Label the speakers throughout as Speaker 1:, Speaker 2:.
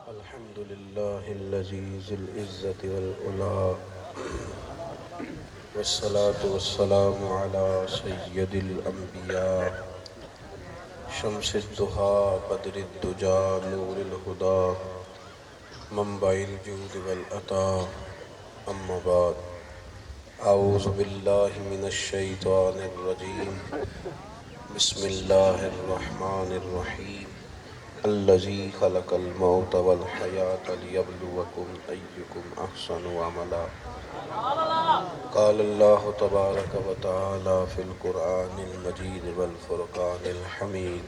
Speaker 1: الحمد لله الذي ذي العزة والعلا والصلاة والسلام على سيد الأنبياء شمس الضحى بدر الدجى نور الهدى منبع الجود والعطاء أما بعد أعوذ بالله من الشيطان الرجيم بسم الله الرحمن الرحيم الذي خلق الموت والحياة ليبلوكم أيكم أحسن عملا قال الله تبارك وتعالى في القرآن المجيد والفرقان الحميد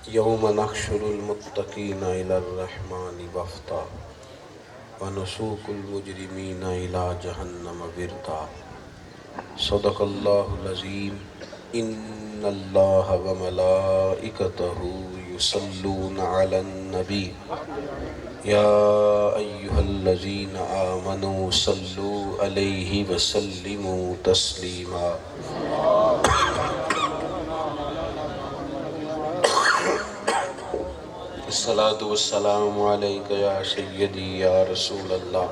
Speaker 1: يوم نحشر المتقين إلى الرحمن وفدا ونسوق المجرمين إلى جهنم وردا صدق الله العظيم إن الله وملائكته يصلون على النبي يا أيها الذين آمنوا صلوا عليه وسلموا تسليما الصلاة والسلام عليك يا سيدي يا رسول الله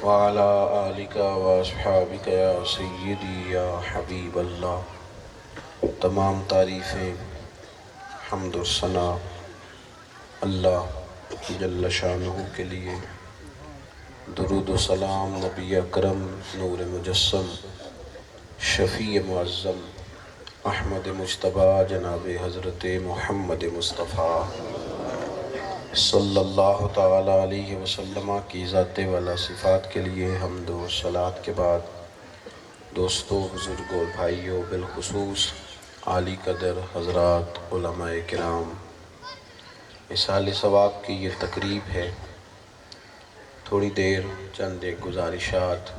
Speaker 1: وعلى آلك واصحابك یا سیدی یا حبیب اللہ۔ تمام تعریفیں حمد و ثنا اللہ جل شانہ کے لیے، درود و سلام نبی اکرم نور مجسم شفیع معظم احمد مجتبیٰ جناب حضرت محمد مصطفیٰ صلی اللہ تعالیٰ علیہ وسلم کی ذات والا صفات کے لیے حمد و صلوات کے بعد، دوستو، بزرگوں، بھائیوں، بالخصوص عالی قدر حضرات علماء کرام، اصحال ثواب کی یہ تقریب ہے۔ تھوڑی دیر چند ایک گزارشات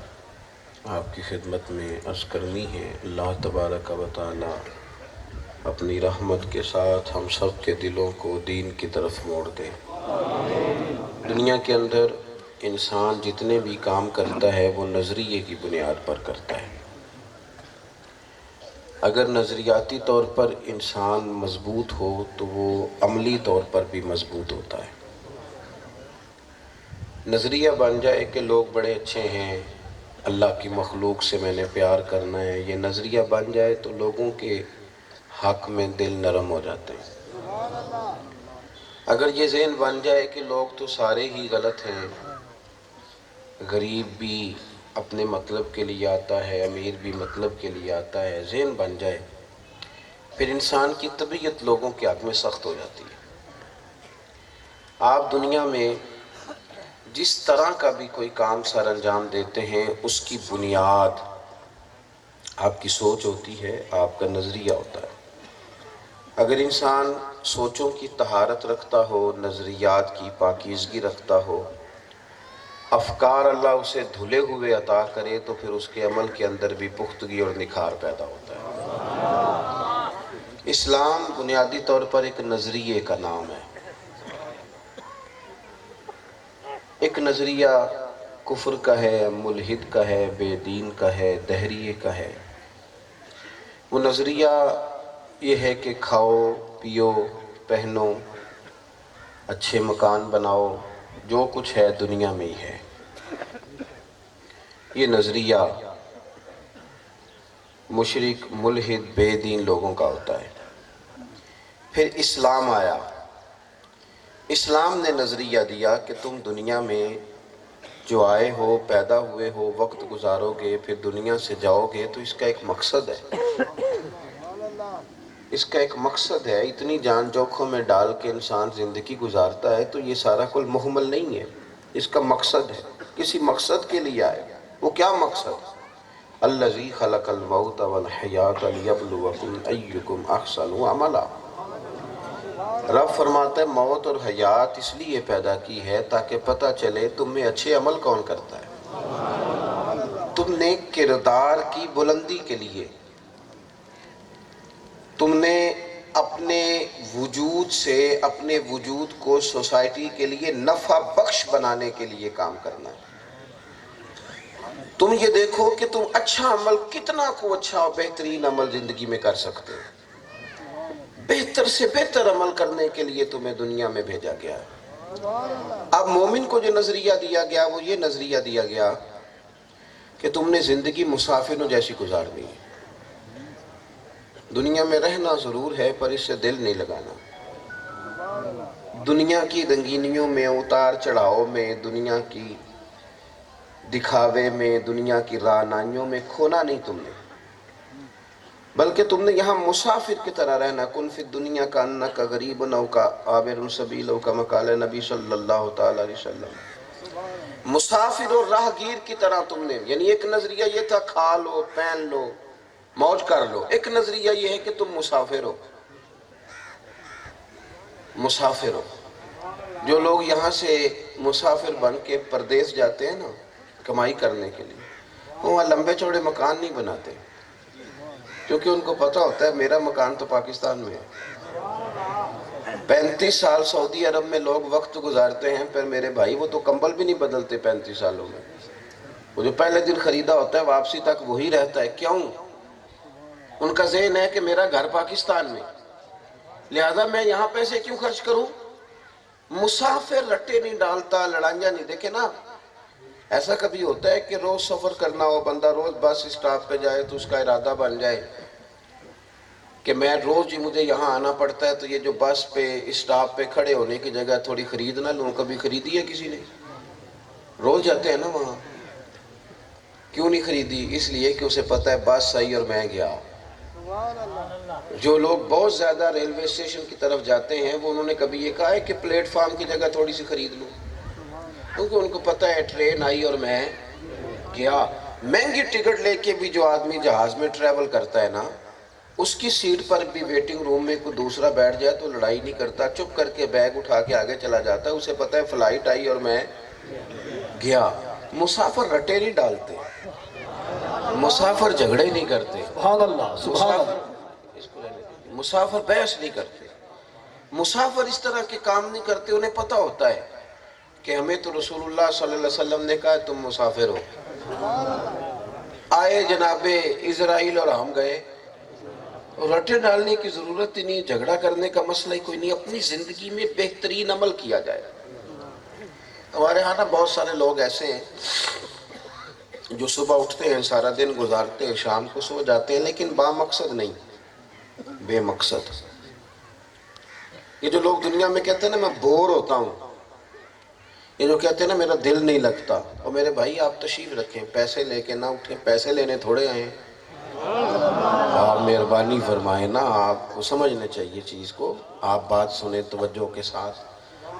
Speaker 1: آپ کی خدمت میں عرض کرنی ہے۔ اللہ تبارک و تعالیٰ اپنی رحمت کے ساتھ ہم سب کے دلوں کو دین کی طرف موڑ دے۔ دنیا کے اندر انسان جتنے بھی کام کرتا ہے وہ نظریے کی بنیاد پر کرتا ہے۔ اگر نظریاتی طور پر انسان مضبوط ہو تو وہ عملی طور پر بھی مضبوط ہوتا ہے۔ نظریہ بن جائے کہ لوگ بڑے اچھے ہیں، اللہ کی مخلوق سے میں نے پیار کرنا ہے، یہ نظریہ بن جائے تو لوگوں کے حق میں دل نرم ہو جاتے ہیں۔ اگر یہ ذہن بن جائے کہ لوگ تو سارے ہی غلط ہیں، غریب بھی اپنے مطلب کے لیے آتا ہے، امیر بھی مطلب کے لیے آتا ہے، ذہن بن جائے، پھر انسان کی طبیعت لوگوں کے حق میں سخت ہو جاتی ہے۔ آپ دنیا میں جس طرح کا بھی کوئی کام سر انجام دیتے ہیں، اس کی بنیاد آپ کی سوچ ہوتی ہے، آپ کا نظریہ ہوتا ہے۔ اگر انسان سوچوں کی طہارت رکھتا ہو، نظریات کی پاکیزگی رکھتا ہو، افکار اللہ اسے دھلے ہوئے عطا کرے تو پھر اس کے عمل کے اندر بھی پختگی اور نکھار پیدا ہوتا ہے۔ اسلام بنیادی طور پر ایک نظریے کا نام ہے۔ ایک نظریہ کفر کا ہے، ملحد کا ہے، بے دین کا ہے، دہریے کا ہے۔ وہ نظریہ یہ ہے کہ کھاؤ، پیو، پہنو، اچھے مکان بناؤ، جو کچھ ہے دنیا میں ہی ہے۔ یہ نظریہ مشرک، ملحد، بے دین لوگوں کا ہوتا ہے۔ پھر اسلام آیا۔ اسلام نے نظریہ دیا کہ تم دنیا میں جو آئے ہو، پیدا ہوئے ہو، وقت گزارو گے، پھر دنیا سے جاؤ گے تو اس کا ایک مقصد ہے۔ اس کا ایک مقصد ہے۔ اتنی جان جوکھوں میں ڈال کے انسان زندگی گزارتا ہے تو یہ سارا کل محمل نہیں ہے، اس کا مقصد ہے، کسی مقصد کے لیے آئے۔ وہ کیا مقصد؟ الذی خلق الموت والحیات لیبلوکم ایکم احسن عملا۔ رب فرماتا ہے موت اور حیات اس لیے پیدا کی ہے تاکہ پتہ چلے تم میں اچھے عمل کون کرتا ہے۔ تم نے کردار کی بلندی کے لیے، تم نے اپنے وجود سے اپنے وجود کو سوسائٹی کے لیے نفع بخش بنانے کے لیے کام کرنا ہے۔ تم یہ دیکھو کہ تم اچھا عمل کتنا کو اچھا اور بہترین عمل زندگی میں کر سکتے ہو۔ بہتر سے بہتر عمل کرنے کے لیے تمہیں دنیا میں بھیجا گیا ہے۔ اب مومن کو جو نظریہ دیا گیا وہ یہ نظریہ دیا گیا کہ تم نے زندگی مسافروں جیسی گزارنی ہے، دنیا میں رہنا ضرور ہے پر اس سے دل نہیں لگانا، دنیا کی رنگینیوں میں، اتار چڑھاؤ میں، دنیا کی دکھاوے میں، دنیا کی رعنائیوں میں کھونا نہیں تم نے، بلکہ تم نے یہاں مسافر کی طرح رہنا۔ کن فی الدنیا کا انک غریب او کا عابر السبیل او کما قال نبی صلی اللہ تعالی علیہ وسلم، مسافر اور راہگیر کی طرح تم نے، یعنی ایک نظریہ یہ تھا کھا لو پہن لو موج کر لو، ایک نظریہ یہ ہے کہ تم مسافر ہو، مسافر ہو۔ جو لوگ یہاں سے مسافر بن کے پردیس جاتے ہیں نا کمائی کرنے کے لیے، وہ وہاں لمبے چوڑے مکان نہیں بناتے، کیونکہ ان کو پتہ ہوتا ہے میرا مکان تو پاکستان میں ہے۔ 35 سال سعودی عرب میں لوگ وقت گزارتے ہیں، پھر میرے بھائی وہ تو کمبل بھی نہیں بدلتے 35 سالوں میں، وہ جو پہلے دن خریدا ہوتا ہے واپسی تک وہی رہتا ہے۔ کیوں؟ ان کا ذہن ہے کہ میرا گھر پاکستان میں، لہذا میں یہاں پیسے کیوں خرچ کروں؟ مسافر رٹے نہیں ڈالتا، لڑائیاں نہیں۔ دیکھیں نا، ایسا کبھی ہوتا ہے کہ روز سفر کرنا ہو، بندہ روز بس اسٹاپ پہ جائے تو اس کا ارادہ بن جائے کہ میں روز ہی مجھے یہاں آنا پڑتا ہے، تو یہ جو بس پہ اسٹاپ پہ کھڑے ہونے کی جگہ تھوڑی خرید نہ لوں۔ کبھی خریدی ہے کسی نے؟ روز جاتے ہیں نا وہاں۔ کیوں نہیں خریدی؟ اس لیے کہ اسے پتہ ہے بس صحیح اور میں گیا۔ جو لوگ بہت زیادہ ریلوے اسٹیشن کی طرف جاتے ہیں وہ انہوں نے کبھی یہ کہا ہے کہ پلیٹ فارم کی جگہ تھوڑی سی خرید لوں، کیونکہ ان کو پتہ ہے ٹرین آئی اور میں گیا۔ مہنگی ٹکٹ لے کے بھی جو آدمی جہاز میں ٹریول کرتا ہے نا، اس کی سیٹ پر بھی ویٹنگ روم میں کوئی دوسرا بیٹھ جائے تو لڑائی نہیں کرتا، چپ کر کے بیگ اٹھا کے آگے چلا جاتا ہے، اسے پتہ ہے فلائٹ آئی اور میں گیا۔ مسافر رٹے نہیں ڈالتے، مسافر جھگڑے نہیں کرتے،
Speaker 2: سبحان اللہ، سبحان اللہ۔
Speaker 1: مسافر بحث نہیں کرتے، مسافر اس طرح کے کام نہیں کرتے۔ انہیں پتہ ہوتا ہے کہ ہمیں تو رسول اللہ صلی اللہ علیہ وسلم نے کہا تم مسافر ہو۔ آئے جناب اسرائیل اور ہم گئے، رٹے ڈالنے کی ضرورت ہی نہیں، جھگڑا کرنے کا مسئلہ ہی کوئی نہیں، اپنی زندگی میں بہترین عمل کیا جائے۔ ہمارے ہاں نا بہت سارے لوگ ایسے ہیں جو صبح اٹھتے ہیں، سارا دن گزارتے ہیں، شام کو سو جاتے ہیں، لیکن با مقصد نہیں، بے مقصد۔ یہ جو لوگ دنیا میں کہتے ہیں نا میں بور ہوتا ہوں، یہ جو کہتے ہیں نا میرا دل نہیں لگتا، اور میرے بھائی آپ تشریف رکھیں، پیسے لے کے نہ اٹھیں، پیسے لینے تھوڑے آئے ہیں۔ آپ مہربانی فرمائیں نا، آپ کو سمجھنا چاہیے چیز کو، آپ بات سنیں توجہ کے ساتھ۔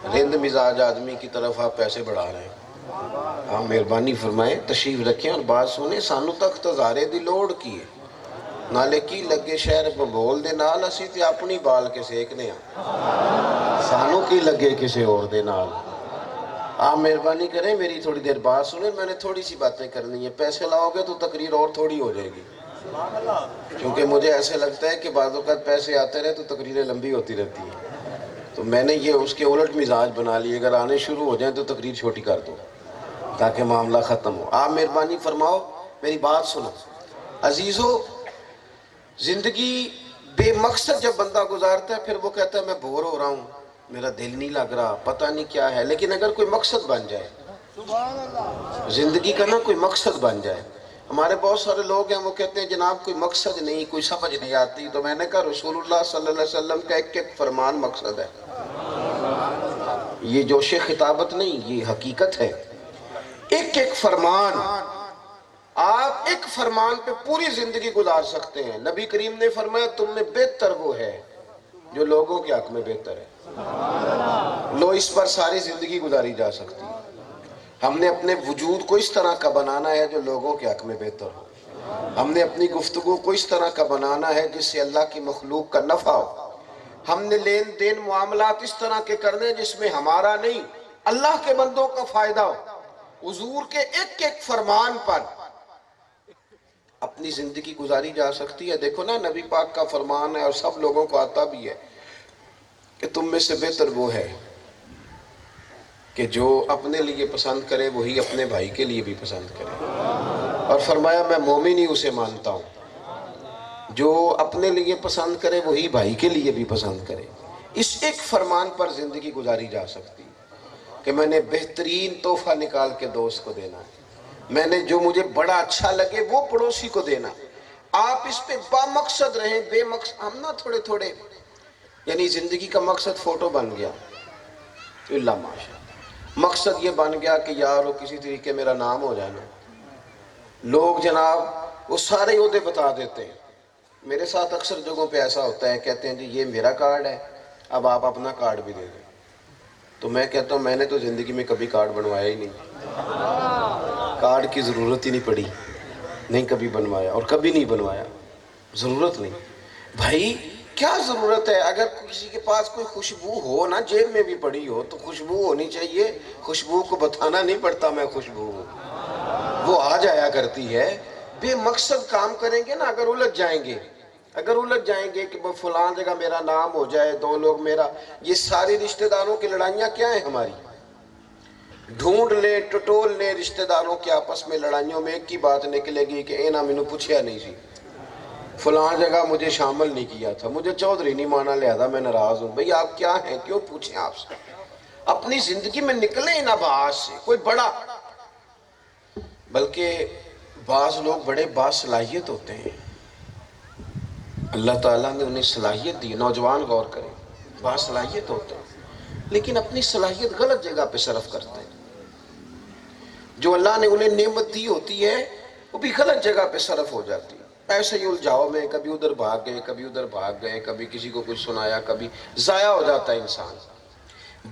Speaker 1: رند مزاج آدمی کی طرف آپ پیسے بڑھا رہے ہیں، آپ مہربانی فرمائیں تشریف رکھیں اور بات سنیں۔ سانو تک تزارے دی لوڑ کی ہے، نالے کی لگے شہر پہ بول دے نال، اسی تے اپنی بال کے سیکنے ہیں، سانو کی لگے کسے اور دے نال۔ آپ مہربانی کریں میری تھوڑی دیر بات سنیں، میں نے تھوڑی سی باتیں کرنی ہے، پیسے لاؤ گے تو تقریر اور تھوڑی ہو جائے گی، کیونکہ مجھے ایسے لگتا ہے کہ بعض اوقات پیسے آتے رہے تو تقریریں لمبی ہوتی رہتی ہیں، تو میں نے یہ اس کے الٹ مزاج بنا لیے، اگر آنے شروع ہو جائیں تو تقریر چھوٹی کر دو تاکہ معاملہ ختم ہو۔ آپ مہربانی فرماؤ میری بات سنو۔ عزیزو، زندگی بے مقصد جب بندہ گزارتا ہے پھر وہ کہتا ہے میں بور ہو رہا ہوں، میرا دل نہیں لگ رہا، پتہ نہیں کیا ہے۔ لیکن اگر کوئی مقصد بن جائے، زندگی کا نا کوئی مقصد بن جائے۔ ہمارے بہت سارے لوگ ہیں وہ کہتے ہیں جناب کوئی مقصد نہیں، کوئی سمجھ نہیں آتی، تو میں نے کہا رسول اللہ صلی اللہ علیہ وسلم کا ایک ایک فرمان مقصد ہے۔ یہ جوش خطابت نہیں، یہ حقیقت ہے۔ ایک ایک فرمان، آپ ایک فرمان پہ پوری زندگی گزار سکتے ہیں۔ نبی کریم نے فرمایا تم میں بہتر وہ ہے جو لوگوں کے حق میں بہتر ہے۔ لو اس پر ساری زندگی گزاری جا سکتی ہے۔ ہم نے اپنے وجود کو اس طرح کا بنانا ہے جو لوگوں کے حق میں بہتر ہو۔ ہم نے اپنی گفتگو کو اس طرح کا بنانا ہے جس سے اللہ کی مخلوق کا نفع ہو۔ ہم نے لین دین معاملات اس طرح کے کرنے جس میں ہمارا نہیں اللہ کے بندوں کا فائدہ ہو۔ حضور کے ایک ایک فرمان پر اپنی زندگی گزاری جا سکتی ہے۔ دیکھو نا نبی پاک کا فرمان ہے اور سب لوگوں کو آتا بھی ہے کہ تم میں سے بہتر وہ ہے کہ جو اپنے لیے پسند کرے وہی اپنے بھائی کے لیے بھی پسند کرے، اور فرمایا میں مومن ہی اسے مانتا ہوں جو اپنے لیے پسند کرے وہی بھائی کے لیے بھی پسند کرے. اس ایک فرمان پر زندگی گزاری جا سکتی کہ میں نے بہترین تحفہ نکال کے دوست کو دینا ہے, میں نے جو مجھے بڑا اچھا لگے وہ پڑوسی کو دینا. آپ اس پہ با مقصد رہیں, بے مقصد ہم نہ تھوڑے تھوڑے, یعنی زندگی کا مقصد فوٹو بن گیا, اللہ ماشاء, مقصد یہ بن گیا کہ یار وہ کسی طریقے میرا نام ہو جائے نا. لوگ جناب وہ سارے عہدے بتا دیتے ہیں. میرے ساتھ اکثر جگہوں پہ ایسا ہوتا ہے, کہتے ہیں جی یہ میرا کارڈ ہے, اب آپ اپنا کارڈ بھی دے دیں. تو میں کہتا ہوں میں نے تو زندگی میں کبھی کارڈ بنوایا ہی نہیں, کارڈ کی ضرورت ہی نہیں پڑی, نہیں کبھی بنوایا اور کبھی نہیں بنوایا, ضرورت نہیں. بھائی کیا ضرورت ہے؟ اگر کسی کے پاس کوئی خوشبو ہو نا, جیب میں بھی پڑی ہو, تو خوشبو ہونی چاہیے. خوشبو کو بتانا نہیں پڑتا میں خوشبو ہوں, وہ آ جایا کرتی ہے. بے مقصد کام کریں گے نا, اگر الجھ جائیں گے کہ وہ فلان جگہ میرا نام ہو جائے, دو لوگ میرا, یہ ساری رشتہ داروں کی لڑائیاں کیا ہیں ہماری؟ ڈھونڈ لیں ٹٹول لیں رشتہ داروں کے آپس میں لڑائیوں میں ایک ہی بات نکلے گی کہ اے نا مینوں پوچھیا نہیں سی, فلان جگہ مجھے شامل نہیں کیا تھا, مجھے چودھری نہیں مانا لہذا میں ناراض ہوں. بھئی آپ کیا ہیں, کیوں پوچھیں آپ سے؟ اپنی زندگی میں نکلیں نا باز سے, کوئی بڑا, بلکہ بعض لوگ بڑے باصلاحیت ہوتے ہیں, اللہ تعالیٰ نے انہیں صلاحیت دی. نوجوان غور کریں, باصلاحیت ہوتے ہیں لیکن اپنی صلاحیت غلط جگہ پہ صرف کرتے ہیں. جو اللہ نے انہیں نعمت دی ہوتی ہے وہ بھی غلط جگہ پہ صرف ہو جاتی ہے. ایسے ہی الجھاؤ میں کبھی ادھر بھاگ گئے, کبھی ادھر بھاگ گئے, کبھی کسی کو کچھ سنایا, کبھی ضائع ہو جاتا ہے انسان.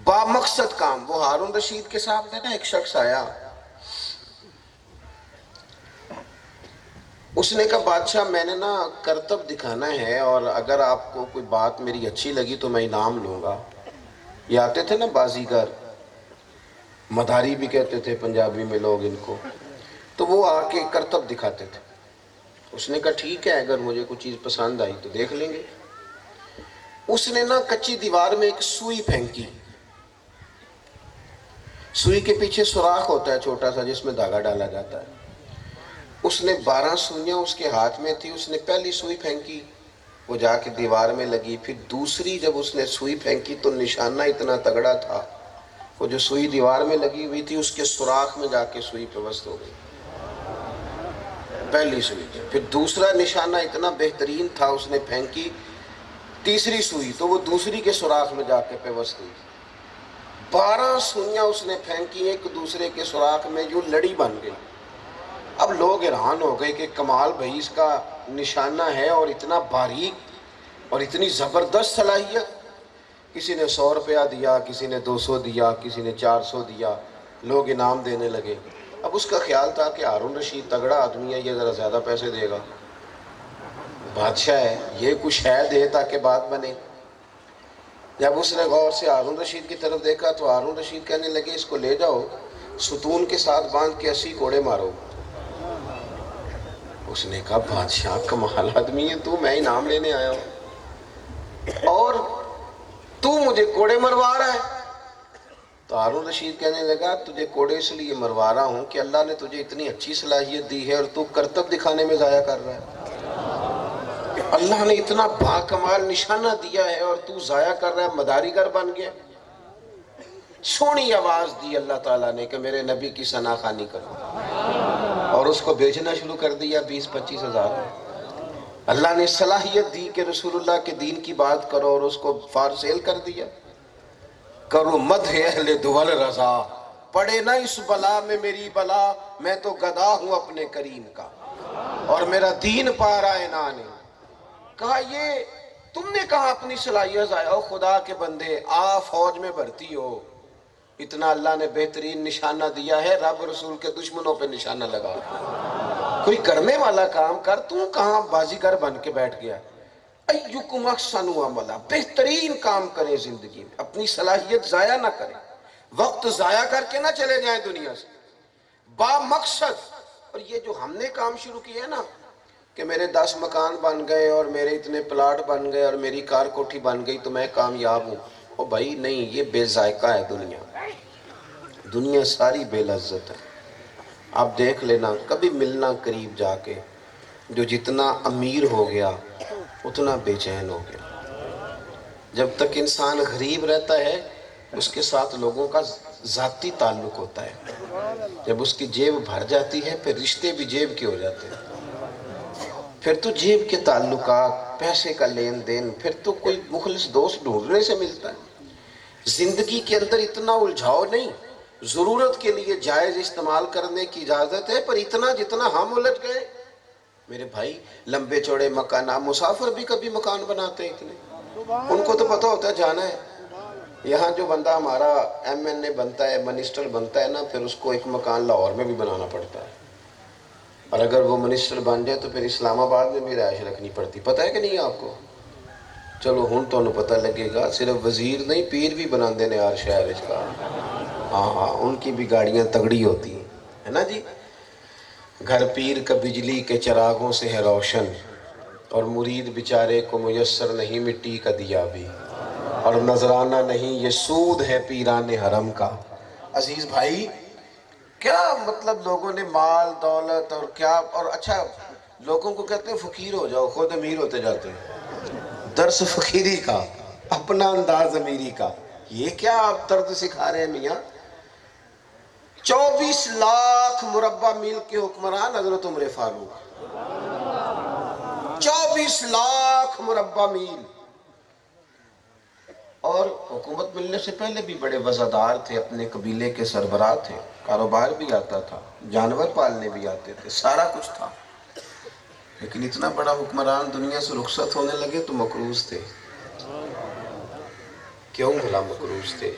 Speaker 1: با مقصد کام. وہ ہارون رشید کے سامنے نا ایک شخص آیا, اس نے کہا بادشاہ میں نے نا کرتب دکھانا ہے, اور اگر آپ کو کوئی بات میری اچھی لگی تو میں انعام لوں گا. یہ آتے تھے نا بازیگر, مداری بھی کہتے تھے پنجابی میں لوگ ان کو, تو وہ آ کے کرتب دکھاتے تھے. اس نے کہا ٹھیک ہے, اگر مجھے کوئی چیز پسند آئی تو دیکھ لیں گے. اس نے نا کچی دیوار میں ایک سوئی پھینکی, سوئی کے پیچھے سوراخ ہوتا ہے چھوٹا سا جس میں دھاگا ڈالا جاتا ہے. اس نے 12 سوئیاں اس کے ہاتھ میں تھی. اس نے پہلی سوئی پھینکی, وہ جا کے دیوار میں لگی. پھر دوسری جب اس نے سوئی پھینکی تو نشانہ اتنا تگڑا تھا, وہ جو سوئی دیوار میں لگی ہوئی تھی اس کے سوراخ میں جا کے سوئی پیوست ہو گئی, پہلی سوئی. پھر دوسرا نشانہ اتنا بہترین تھا, اس نے پھینکی تیسری سوئی تو وہ دوسری کے سوراخ میں جا کے پیوست ہوئی. 12 سوئیاں اس نے پھینکی ایک دوسرے کے سوراخ میں, یوں لڑی بن گئی. اب لوگ حیران ہو گئے کہ کمال بھائی اس کا نشانہ ہے اور اتنا باریک اور اتنی زبردست صلاحیت. کسی نے 100 روپیہ دیا, کسی نے 200 دیا, کسی نے 400 دیا, لوگ انعام دینے لگے. اب اس کا خیال تھا کہ ہارون رشید تگڑا آدمی ہے, یہ ذرا زیادہ پیسے دے گا, بادشاہ ہے, یہ کچھ ہے دے تاکہ بات بنے. جب اس نے غور سے ہارون رشید کی طرف دیکھا تو ہارون رشید کہنے لگے اس کو لے جاؤ, ستون کے ساتھ باندھ کے 80 کوڑے مارو. اس نے کہا بادشاہ کمال آدمی ہے تو, میں انعام لینے آیا ہوں اور تو مجھے کوڑے مروا رہا ہے. تو ہارون رشید کہنے لگا تجھے کوڑے اس لیے مروا رہا ہوں کہ اللہ نے تجھے اتنی اچھی صلاحیت دی ہے اور تو کرتب دکھانے میں ضائع کر رہا ہے. اللہ نے اتنا باکمال نشانہ دیا ہے اور تو ضائع کر رہا ہے, مداریگر بن گیا. سونی آواز دی اللہ تعالیٰ نے کہ میرے نبی کی ثنا خوانی کرو, اور اس کو بیچنا شروع کر دیا 20-25 ہزار میں. اللہ نے صلاحیت دی کہ رسول اللہ کے دین کی بات کرو اور اس کو فار سیل کر دیا. کرو مدح اہل دول رضا, پڑے نہ اس بلا میں میری بلا, میں تو گدا ہوں اپنے کریم کا اور میرا دین پا رہا ہے نا نے. کہا یہ تم نے کہا اپنی صلاحیت ضائع, ہو خدا کے بندے آ فوج میں بھرتی ہو, اتنا اللہ نے بہترین نشانہ دیا ہے, رب رسول کے دشمنوں پہ نشانہ لگا. کوئی کرنے والا کام کر, تو کہاں بازیگر بن کے بیٹھ گیا. ایکم احسن عملا, بہترین کام کریں زندگی میں, اپنی صلاحیت ضائع نہ کریں, وقت ضائع کر کے نہ چلے جائیں دنیا سے, با مقصد. اور یہ جو ہم نے کام شروع کیا ہے نا کہ میرے 10 مکان بن گئے اور میرے اتنے پلاٹ بن گئے اور میری کار کوٹھی بن گئی تو میں کامیاب ہوں, او بھائی نہیں, یہ بے ذائقہ ہے دنیا. دنیا ساری بے لذت ہے. آپ دیکھ لینا, کبھی ملنا قریب جا کے, جو جتنا امیر ہو گیا اتنا بے چین ہو گیا۔ جب تک انسان غریب رہتا ہے اس کے ساتھ لوگوں کا ذاتی تعلق ہوتا ہے، جب اس کی جیب بھر جاتی ہے پھر رشتے بھی جیب کے ہو جاتے ہیں، پھر تو جیب کے تعلقات، پیسے کا لین دین، پھر تو کوئی مخلص دوست ڈھونڈنے سے ملتا ہے۔ زندگی کے اندر اتنا الجھاؤ نہیں، ضرورت کے لیے جائز استعمال کرنے کی اجازت ہے، پر اتنا جتنا ہم الجھ گئے میرے بھائی، لمبے چوڑے مکان، مسافر بھی کبھی مکان بناتے ہیں اتنے، ان کو تو پتہ ہوتا ہے جانا ہے۔ یہاں جو بندہ ہمارا ایم این اے بنتا ہے، منسٹر بنتا ہے نا، پھر اس کو ایک مکان لاہور میں بھی بنانا پڑتا ہے، اور اگر وہ منسٹر بن جائے تو پھر اسلام آباد میں بھی رہائش رکھنی پڑتی، پتہ ہے کہ نہیں آپ کو؟ چلو ہن تو انہوں پتہ لگے گا، صرف وزیر نہیں پیر بھی بنا دینے ہر شہر اس کا۔ ہاں ہاں، ان کی بھی گاڑیاں تگڑی ہوتی ہیں، ہے نا جی؟ گھر پیر کا بجلی کے چراغوں سے ہے روشن، اور مرید بیچارے کو میسر نہیں مٹی کا دیا بھی، اور نذرانہ نہیں یہ سود ہے پیران حرم کا۔ عزیز بھائی، کیا مطلب لوگوں نے مال دولت اور کیا، اور اچھا لوگوں کو کہتے ہیں فقیر ہو جاؤ، خود امیر ہوتے جاتے ہیں۔ درس فقیری کا، اپنا انداز امیری کا، یہ کیا آپ طرز سکھا رہے ہیں میاں؟ 24 لاکھ مربع میل کے حکمران حضرت عمر فاروق، 24 لاکھ مربع میل، اور حکومت ملنے سے پہلے بھی بڑے وزادار تھے، اپنے قبیلے کے سربراہ تھے، کاروبار بھی آتا تھا، جانور پالنے بھی آتے تھے، سارا کچھ تھا، لیکن اتنا بڑا حکمران دنیا سے رخصت ہونے لگے تو مقروض تھے۔ کیوں بھلا مقروض تھے؟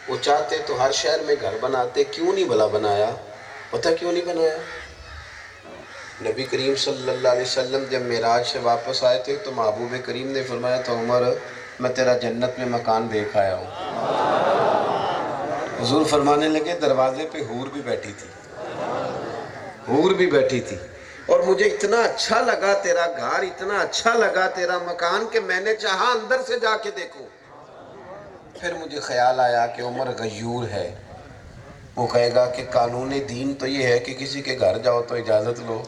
Speaker 1: وہ چاہتے تو ہر شہر میں گھر بناتے، کیوں نہیں بھلا بنایا؟ پتہ کیوں نہیں بنایا؟ نبی کریم صلی اللہ علیہ وسلم جب معراج سے واپس آئے تھے تو محبوب کریم نے فرمایا تھا، عمر میں تیرا جنت میں مکان دیکھ آیا ہوں۔ حضور فرمانے لگے دروازے پہ حور بھی بیٹھی تھی، حور بھی بیٹھی تھی، اور مجھے اتنا اچھا لگا تیرا گھر، اتنا اچھا لگا تیرا مکان کہ میں نے چاہا اندر سے جا کے دیکھوں۔ پھر مجھے خیال آیا کہ عمر غیور ہے، وہ کہے گا کہ قانون دین تو یہ ہے کہ کسی کے گھر جاؤ تو اجازت لو،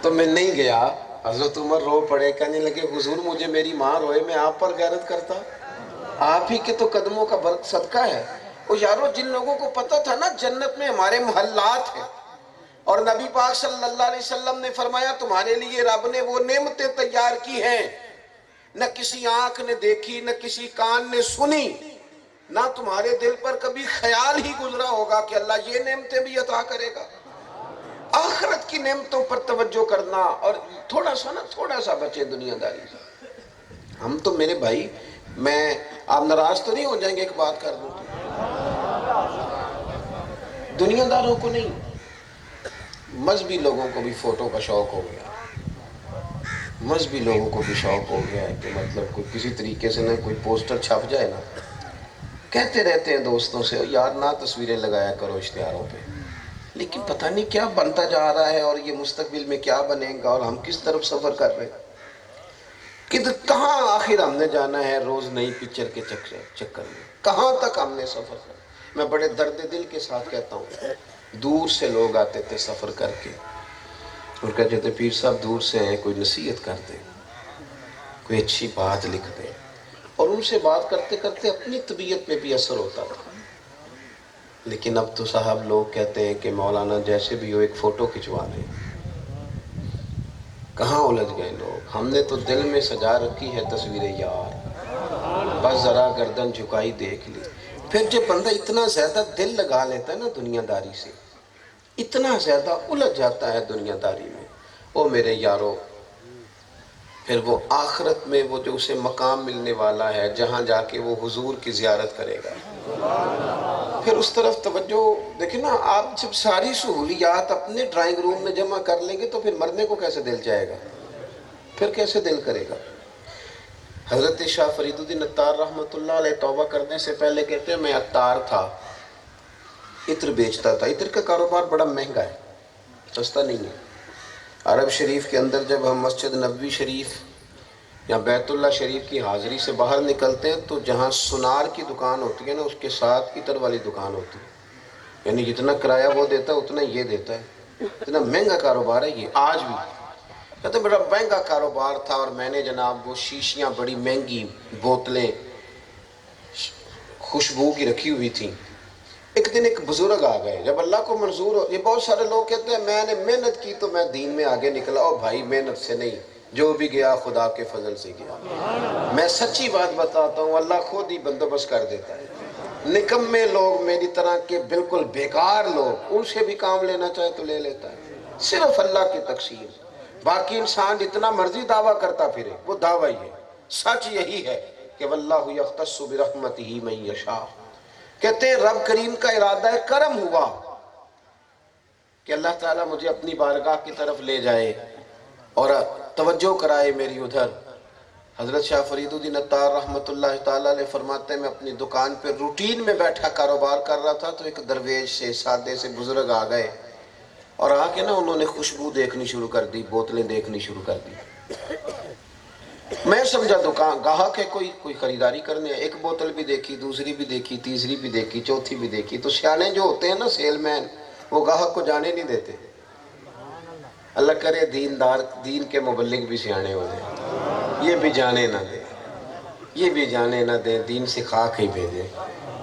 Speaker 1: تو میں نہیں گیا۔ حضرت عمر رو پڑے، کہنے لگے حضور مجھے میری ماں روئے میں آپ پر غیرت کرتا، آپ ہی کے تو قدموں کا صدقہ ہے۔ وہ یارو، جن لوگوں کو پتہ تھا نا جنت میں ہمارے محلات ہیں، اور نبی پاک صلی اللہ علیہ وسلم نے فرمایا تمہارے لیے رب نے وہ نعمتیں تیار کی ہیں نہ کسی آنکھ نے دیکھی، نہ کسی کان نے سنی، نہ تمہارے دل پر کبھی خیال ہی گزرا ہوگا کہ اللہ یہ نعمتیں بھی عطا کرے گا۔ آخرت کی نعمتوں پر توجہ کرنا، اور تھوڑا سا بچے دنیا داری سے۔ ہم تو میرے بھائی، میں آپ ناراض تو نہیں ہو جائیں گے ایک بات کر دوں تو، دنیا داروں کو نہیں، مذہبی لوگوں کو بھی فوٹو کا شوق ہو گیا، مذہبی لوگوں کو بھی شوق ہو گیا ہے کہ مطلب کوئی کسی طریقے سے نہ کوئی پوسٹر چھپ جائے نا، کہتے رہتے ہیں دوستوں سے یار نہ تصویریں لگایا کرو اشتہاروں پہ، لیکن پتہ نہیں کیا بنتا جا رہا ہے، اور یہ مستقبل میں کیا بنے گا، اور ہم کس طرف سفر کر رہے ہیں، کہاں آخر ہم نے جانا ہے روز نئی پکچر کے چکر میں، کہاں تک ہم نے سفر کرنا۔ میں بڑے درد دل کے ساتھ کہتا ہوں، دور سے لوگ آتے تھے سفر کر کے، اور کہتے تھے پیر صاحب دور سے ہیں، کوئی نصیحت کر دیں، کوئی اچھی بات لکھ دیں، اور ان سے بات کرتے کرتے اپنی طبیعت میں بھی اثر ہوتا تھا۔ لیکن اب تو صاحب لوگ کہتے ہیں کہ مولانا جیسے بھی ہو ایک فوٹو کھنچوا لیں۔ کہاں الجھ گئے لوگ؟ ہم نے تو دل میں سجا رکھی ہے تصویر یار، بس ذرا گردن جھکائی دیکھ لی۔ پھر جب بندہ اتنا زیادہ دل لگا لیتا ہے نا دنیا داری سے، اتنا زیادہ الجھ جاتا ہے دنیا داری میں، او میرے یارو، پھر وہ آخرت میں وہ جو اسے مقام ملنے والا ہے جہاں جا کے وہ حضور کی زیارت کرے گا، پھر اس طرف توجہ دیکھیں نا۔ آپ جب ساری سہولیات اپنے ڈرائنگ روم میں جمع کر لیں گے تو پھر مرنے کو کیسے دل جائے گا، پھر کیسے دل کرے گا؟ حضرت شاہ فرید الدین عطار رحمۃ اللہ علیہ توبہ کرنے سے پہلے کہتے ہیں میں عطار تھا، عطر بیچتا تھا، عطر کا کاروبار بڑا مہنگا ہے، سستا نہیں ہے۔ عرب شریف کے اندر جب ہم مسجد نبوی شریف یا بیت اللہ شریف کی حاضری سے باہر نکلتے ہیں تو جہاں سنار کی دکان ہوتی ہے نا اس کے ساتھ عطر والی دکان ہوتی ہے، یعنی جتنا کرایہ وہ دیتا ہے اتنا یہ دیتا ہے، اتنا مہنگا کاروبار ہے یہ آج بھی. کہتے بڑا مہنگا کاروبار تھا اور میں نے جناب وہ شیشیاں بڑی مہنگی بوتلیں خوشبو کی رکھی ہوئی تھیں. ایک دن ایک بزرگ آ گئے, جب اللہ کو منظور ہو, یہ بہت سارے لوگ کہتے ہیں میں نے محنت کی تو میں دین میں آگے نکلا. اور بھائی محنت سے نہیں, جو بھی گیا خدا کے فضل سے گیا. میں سچی بات بتاتا ہوں, اللہ خود ہی بندوبست کر دیتا ہے. نکمے لوگ میری طرح کے بالکل بیکار لوگ, ان سے بھی کام لینا چاہے تو لے لیتا ہے. صرف اللہ کی تقسیم. باقی انسان جتنا مرضی دعویٰ کرتا پھرے وہ دعویٰ ہی ہے. سچ یہی ہے کہ واللہ یختص برحمتہ من یشاء. کہتے ہیں رب کریم کا ارادہ ہے, کرم ہوا کہ اللہ تعالیٰ مجھے اپنی بارگاہ کی طرف لے جائے اور توجہ کرائے میری ادھر. حضرت شاہ فرید الدین عطار رحمۃ اللہ تعالیٰ علیہ فرماتے ہیں میں اپنی دکان پہ روٹین میں بیٹھا کاروبار کر رہا تھا تو ایک درویش سے سادے سے بزرگ آ گئے اور آ کے نا انہوں نے خوشبو دیکھنی شروع کر دی, بوتلیں دیکھنی شروع کر دی. میں سمجھا دکان گاہک ہے, کوئی خریداری کرنے. ایک بوتل بھی دیکھی, دوسری بھی دیکھی, تیسری بھی دیکھی, چوتھی بھی دیکھی. تو سیانے جو ہوتے ہیں نا سیل مین, وہ گاہک کو جانے نہیں دیتے. اللہ کرے دین کے مبلغ بھی سیانے ہو جائیں, یہ بھی جانے نہ دیں, یہ بھی جانے نہ دیں, دین سکھا کے ہی بھیجیں.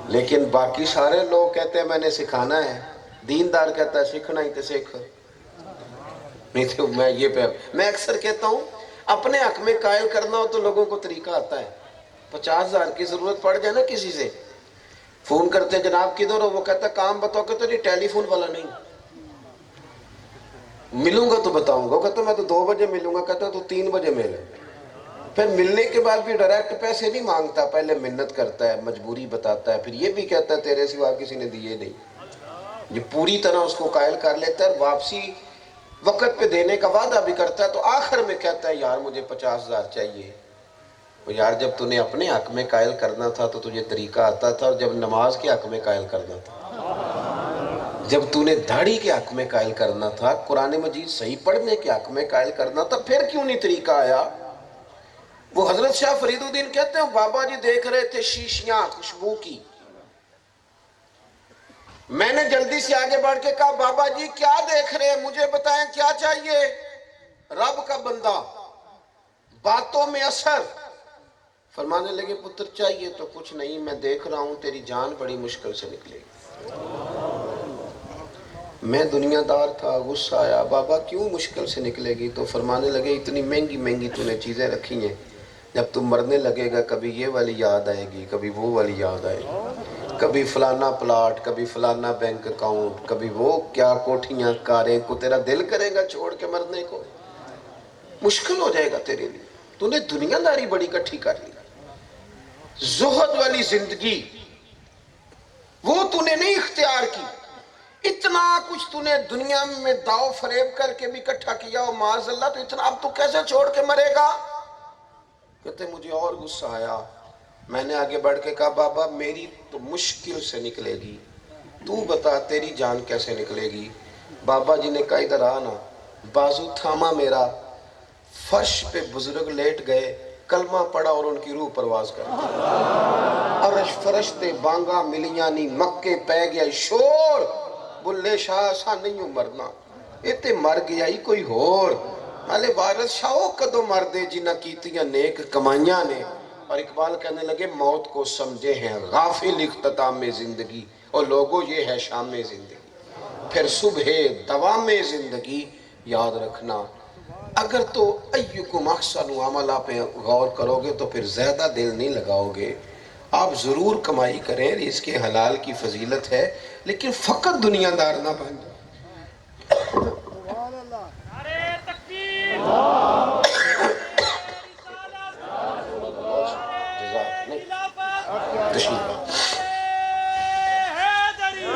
Speaker 1: لیکن باقی سارے لوگ کہتے ہیں میں نے سکھانا ہے, دیندار کہتا ہے سیکھنا ہی تو سیکھ. نہیں تو میں اکثر کہتا ہوں اپنے حق میں قائل کرنا ہو تو لوگوں کو طریقہ آتا ہے. 50,000 کی ضرورت پڑ جائے نا کسی سے, فون کرتے ہیں جناب کدھر ہو, وہ کہتا ہے کام بتاؤ, کہتا ہے ٹیلی فون والا نہیں, ملوں گا تو بتاؤں گا. کہتا ہے میں تو 2 بجے ملوں گا. کہتا ہے تو 3 بجے ملے. پھر ملنے کے بعد بھی ڈائریکٹ پیسے نہیں مانگتا, پہلے منت کرتا ہے, مجبوری بتاتا ہے, پھر یہ بھی کہتا ہے تیرے سوا کسی نے دیے نہیں. یہ پوری طرح اس کو قائل کر لیتا ہے, واپسی وقت پہ دینے کا وعدہ بھی کرتا ہے. تو آخر میں کہتا ہے یار مجھے 50,000 چاہیے. یار جب تو نے اپنے حق میں قائل کرنا تھا تو تجھے طریقہ آتا تھا, اور جب نماز کے حق میں قائل کرنا تھا, جب تو نے داڑھی کے حق میں قائل کرنا تھا, قرآن مجید صحیح پڑھنے کے حق میں قائل کرنا تھا, پھر کیوں نہیں طریقہ آیا؟ وہ حضرت شاہ فرید الدین کہتے ہیں بابا جی دیکھ رہے تھے شیشیاں خوشبو کی. میں نے جلدی سے آگے بڑھ کے کہا بابا جی کیا دیکھ رہے ہیں, مجھے بتائیں کیا چاہیے؟ رب کا بندہ, باتوں میں اثر. فرمانے لگے پتر چاہیے تو کچھ نہیں, میں دیکھ رہا ہوں تیری جان بڑی مشکل سے نکلے گی. میں دنیا دار تھا, غصہ آیا, بابا کیوں مشکل سے نکلے گی؟ تو فرمانے لگے اتنی مہنگی مہنگی تو نے چیزیں رکھی ہیں, جب تم مرنے لگے گا کبھی یہ والی یاد آئے گی, کبھی وہ والی یاد آئے گی, کبھی فلانا پلاٹ, کبھی فلانا بینک اکاؤنٹ, کبھی وہ کیا کوٹھیاں کاریں کو تیرا دل کرے گا چھوڑ کے مرنے کو. مشکل ہو جائے گا تیرے لیے, تو نے دنیا داری بڑی کٹھی کر لی. زہد والی زندگی وہ تو نے نہیں اختیار کی. اتنا کچھ تو نے دنیا میں داؤ فریب کر کے بھی اکٹھا کیا, اور معاذ اللہ تو اتنا, اب تو کیسے چھوڑ کے مرے گا؟ کہتے مجھے اور غصہ آیا. میں نے آگے بڑھ کے کہا بابا میری تو مشکل سے نکلے گی, تو بتا تیری جان کیسے نکلے گی؟ بابا جی نے کہا ادھر آنا. بازو تھاما میرا, فرش پہ بزرگ لیٹ گئے, کلمہ پڑا اور ان کی روح پرواز کر دی. عرش فرشتے بانگا ملیاں نی, مکے پہ گیا شور, بلے شاہ سا نہیں ہوں مرنا, اتے مر گیا ہی کوئی ہور. حالے وارث شاہو کدو مر دے جنہ کیتیاں نیک کمائیاں نے. اور اقبال کہنے لگے موت کو سمجھے ہیں غافل اختتام زندگی, اور لوگوں یہ ہے شام زندگی. پھر صبح دوام زندگی یاد رکھنا. اگر تو ایکم احسن عملہ پہ غور کرو گے تو پھر زیادہ دل نہیں لگاؤ گے. آپ ضرور کمائی کریں, اس کے حلال کی فضیلت ہے, لیکن فقط دنیا دار نہ بن جائے.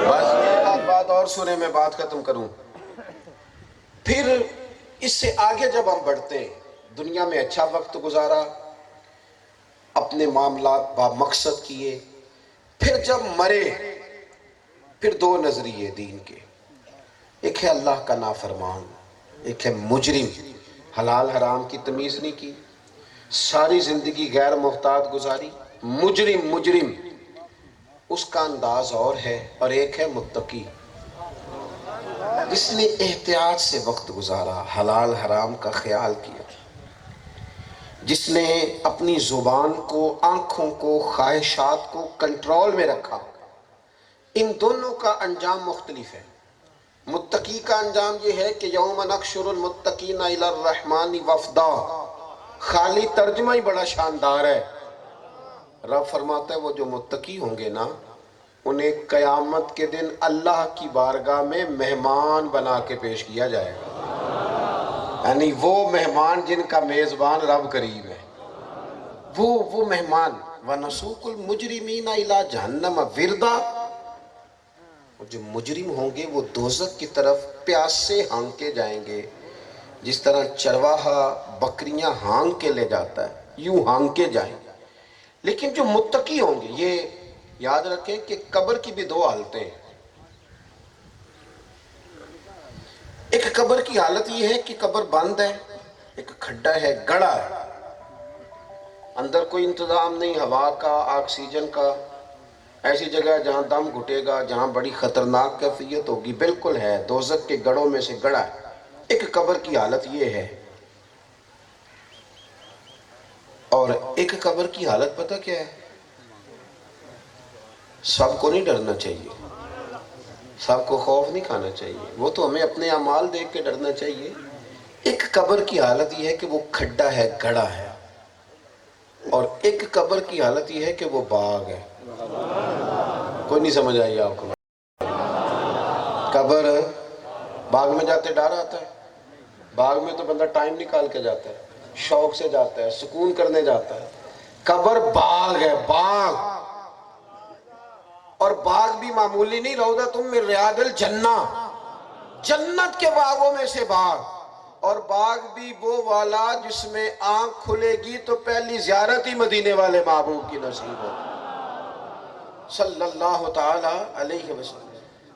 Speaker 1: بس ایک بات اور سنے, میں بات ختم کروں. پھر اس سے آگے جب ہم بڑھتے ہیں, دنیا میں اچھا وقت گزارا, اپنے معاملات با مقصد کیے, پھر جب مرے پھر 2 نظریے دین کے. ایک ہے اللہ کا نافرمان, ایک ہے مجرم, حلال حرام کی تمیز نہیں کی, ساری زندگی غیر محتاط گزاری. مجرم اس کا انداز اور ہے. اور ایک ہے متقی, جس نے احتیاط سے وقت گزارا، حلال حرام کا خیال کیا، جس نے اپنی زبان کو، آنکھوں کو، خواہشات کو کنٹرول میں رکھا، ان دونوں کا انجام مختلف ہے۔ متقی کا انجام یہ ہے کہ یوم نحشر المتقین الی الرحمن وفدا، خالی ترجمہ ہی بڑا شاندار ہے۔ رب فرماتا ہے وہ جو متقی ہوں گے نا، انہیں قیامت کے دن اللہ کی بارگاہ میں مہمان بنا کے پیش کیا جائے گا، یعنی وہ مہمان جن کا میزبان رب قریب ہے، وہ مہمان۔ وَنَسُوقُ الْمُجْرِمِينَ إِلَىٰ جَهَنَّمَ وِرْدًا، جو مجرم ہوں گے وہ دوزخ کی طرف پیاس سے ہانک کے جائیں گے، جس طرح چرواہا بکریاں ہانک کے لے جاتا ہے، یوں ہانک کے جائیں گے۔ لیکن جو متقی ہوں گے، یہ یاد رکھیں کہ قبر کی بھی دو حالتیں ہیں۔ ایک قبر کی حالت یہ ہے کہ قبر بند ہے، ایک کھڈا ہے، گڑا ہے، اندر کوئی انتظام نہیں ہوا کا، آکسیجن کا، ایسی جگہ جہاں دم گھٹے گا، جہاں بڑی خطرناک کیفیت ہوگی، بالکل ہے، دوزخ کے گڑوں میں سے گڑا ہے۔ ایک قبر کی حالت یہ ہے، اور ایک قبر کی حالت پتہ کیا ہے؟ سب کو نہیں ڈرنا چاہیے، سب کو خوف نہیں کھانا چاہیے، وہ تو ہمیں اپنے اعمال دیکھ کے ڈرنا چاہیے۔ ایک قبر کی حالت یہ ہے کہ وہ کھڈا ہے، گڑا ہے، اور ایک قبر کی حالت یہ ہے کہ وہ باغ ہے۔ کوئی نہیں سمجھ آئی آپ کو؟ قبر، باغ میں جاتے ڈر آتا ہے، باغ میں تو بندہ ٹائم نکال کے جاتا ہے، شوق سے جاتا ہے، سکون کرنے جاتا ہے۔ قبر باغ ہے، باغ، اور باغ بھی معمولی نہیں، روضۃ من ریاض الجنہ، جنت کے باغوں میں سے باغ، اور باغ بھی وہ والا جس میں آنکھ کھلے گی تو پہلی زیارت ہی مدینے والے محبوب کی نصیب ہو، صلی اللہ تعالی علیہ وسلم۔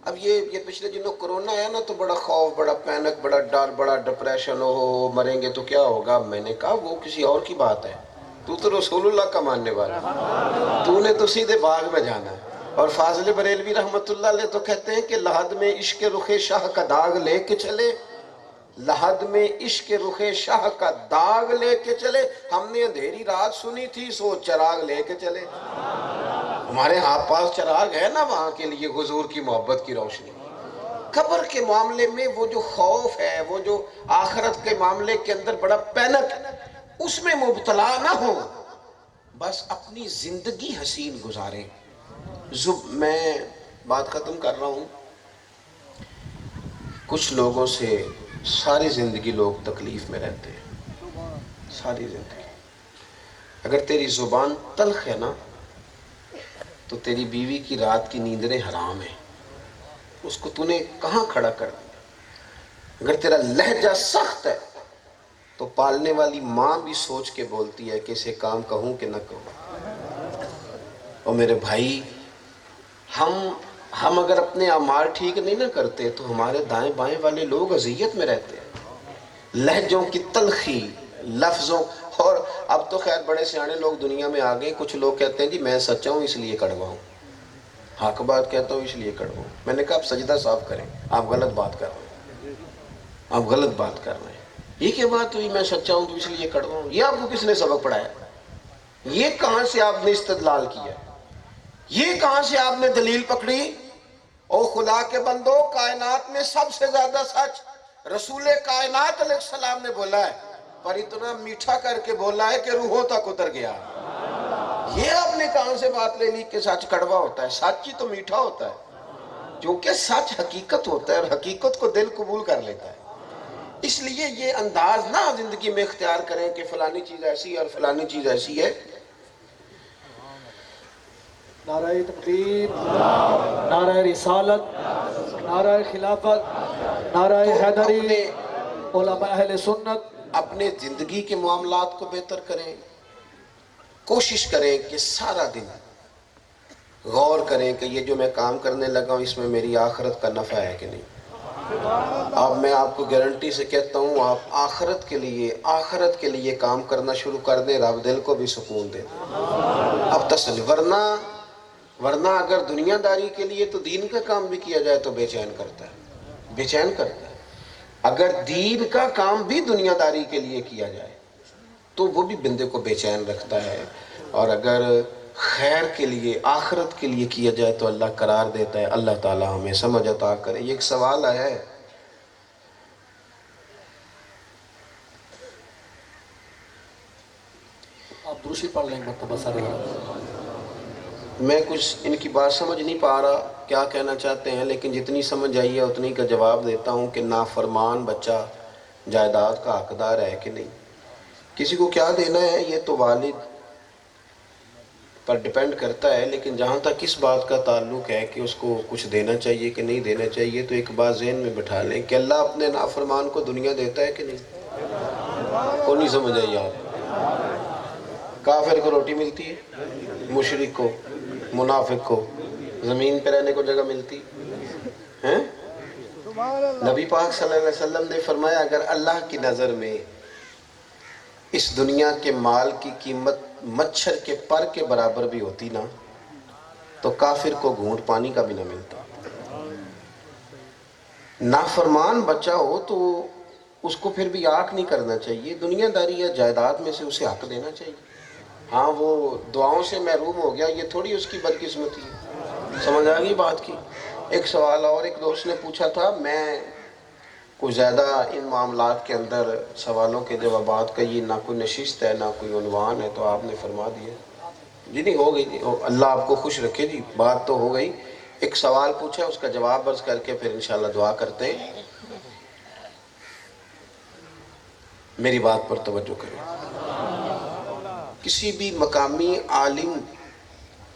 Speaker 1: اب یہ پچھلے دنوں کرونا آیا نا، تو بڑا خوف، بڑا پینک، بڑا ڈر، بڑا ڈپریشن، ہو مریں گے تو کیا ہوگا۔ میں نے کہا وہ کسی اور کی بات ہے، تو رسول اللہ کا ماننے والا، تو نے تو سیدھے باغ میں جانا ہے۔ اور فاضل بریلوی رحمت اللہ علیہ تو کہتے ہیں کہ لحد میں عشق رخ شاہ کا داغ لے کے چلے، لحد میں عشق رخ شاہ کا داغ لے کے چلے، ہم نے اندھیری رات سنی تھی سو چراغ لے کے چلے۔ ہمارے ہاں پاس چراغ ہے نا وہاں کے لیے حضور کی محبت کی روشنی۔ قبر کے معاملے میں وہ جو خوف ہے، وہ جو آخرت کے معاملے کے اندر بڑا پینک، اس میں مبتلا نہ ہو، بس اپنی زندگی حسین گزارے۔ میں بات ختم کر رہا ہوں۔ کچھ لوگوں سے ساری زندگی لوگ تکلیف میں رہتے ہیں، ساری زندگی۔ اگر تیری زبان تلخ ہے نا، تو تیری بیوی کی رات کی نیندیں حرام ہیں، اس کو تو نے کہاں کھڑا کر دیا۔ اگر تیرا لہجہ سخت ہے تو پالنے والی ماں بھی سوچ کے بولتی ہے کہ اسے کام کہوں کہ نہ کہوں۔ اور میرے بھائی، ہم اگر اپنے اعمال ٹھیک نہیں نہ کرتے تو ہمارے دائیں بائیں والے لوگ اذیت میں رہتے ہیں۔ لہجوں کی تلخی، لفظوں، اور اب تو خیر بڑے سیانے لوگ دنیا میں آ گئے، کچھ لوگ کہتے ہیں جی میں سچا ہوں اس لیے کڑوا ہوں، حق بات کہتا ہوں اس لیے کڑوا ہوں۔ میں نے کہا آپ سجدہ صاف کریں، آپ غلط بات کر رہے ہیں، آپ غلط بات کر رہے ہیں۔ یہ کیا بات ہوئی میں سچا ہوں تو اس لیے کڑوا ہوں؟ یہ آپ کو کس نے سبق پڑھایا؟ یہ کہاں سے آپ نے استدلال کیا؟ یہ کہاں سے آپ نے دلیل پکڑی؟ او خدا کے بندو، کائنات میں سب سے زیادہ سچ رسول کائنات علیہ السلام نے بولا ہے، پر اتنا میٹھا کر کے بولا ہے کہ روحوں تک اتر گیا۔ یہ آپ نے کہاں سے بات لے لی کہ سچ کڑوا ہوتا ہے؟ سچ ہی تو میٹھا ہوتا ہے، کیونکہ سچ حقیقت ہوتا ہے، اور حقیقت کو دل قبول کر لیتا ہے۔ اس لیے یہ انداز نہ زندگی میں اختیار کریں کہ فلانی چیز ایسی ہے اور فلانی چیز ایسی ہے۔
Speaker 2: نعرہ تکبیر، نعرہ رسالت، نعرہ خلافت، نعرہ حیدری، علماء اہل سنت۔
Speaker 1: اپنے زندگی کے معاملات کو بہتر کریں، کوشش کریں کہ سارا دن غور کریں کہ یہ جو میں کام کرنے لگا ہوں اس میں میری آخرت کا نفع ہے کہ نہیں۔ اب میں آپ کو گارنٹی سے کہتا ہوں، آپ آخرت کے لیے کام کرنا شروع کر دیں، رب دل کو بھی سکون دے دے۔ اب تسلی، ورنہ اگر دنیا داری کے لیے تو دین کا کام بھی کیا جائے تو بے چین کرتا ہے، بے چین کرتا ہے۔ اگر دین کا کام بھی دنیا داری کے لیے کیا جائے تو وہ بھی بندے کو بے چین رکھتا ہے، اور اگر خیر کے لیے، آخرت کے لیے کیا جائے تو اللہ قرار دیتا ہے۔ اللہ تعالی ہمیں سمجھ عطا کرے۔ یہ ایک سوال ہے،
Speaker 2: آپ دوسری پڑھ لیں مرتبہ سارے
Speaker 1: میں کچھ ان کی بات سمجھ نہیں پا رہا کیا کہنا چاہتے ہیں، لیکن جتنی سمجھ آئی ہے اتنی کا جواب دیتا ہوں کہ نافرمان بچہ جائیداد کا حقدار ہے کہ نہیں۔ کسی کو کیا دینا ہے یہ تو والد پر ڈیپینڈ کرتا ہے، لیکن جہاں تک اس بات کا تعلق ہے کہ اس کو کچھ دینا چاہیے کہ نہیں دینا چاہیے، تو ایک بات ذہن میں بٹھا لیں کہ اللہ اپنے نافرمان کو دنیا دیتا ہے کہ نہیں؟ کو نہیں سمجھ آئی آپ؟ کافر کو روٹی ملتی ہے، مشرک کو، منافق کو زمین پہ رہنے کو جگہ ملتی ہے۔ نبی پاک صلی اللہ علیہ وسلم نے فرمایا اگر اللہ کی نظر میں اس دنیا کے مال کی قیمت مچھر کے پر کے برابر بھی ہوتی نا تو کافر کو گھونٹ پانی کا بھی نہ ملتا۔ نافرمان بچہ ہو تو اس کو پھر بھی آنکھ نہیں کرنا چاہیے، دنیا داری یا جائیداد میں سے اسے حق دینا چاہیے۔ ہاں وہ دعاؤں سے محروم ہو گیا، یہ تھوڑی اس کی بدقسمتی ہے۔ سمجھ آ گئی بات کی؟ ایک سوال اور ایک دوست نے پوچھا تھا، میں کوئی زیادہ ان معاملات کے اندر سوالوں کے جوابات کا یہ نہ کوئی نشست ہے نہ کوئی عنوان ہے، تو آپ نے فرما دیا جی نہیں ہو گئی جی، اللہ آپ کو خوش رکھے جی، بات تو ہو گئی۔ ایک سوال پوچھا اس کا جواب عرض کر کے پھر انشاءاللہ دعا کرتے ہیں۔ میری بات پر توجہ کریں۔ کسی بھی مقامی عالم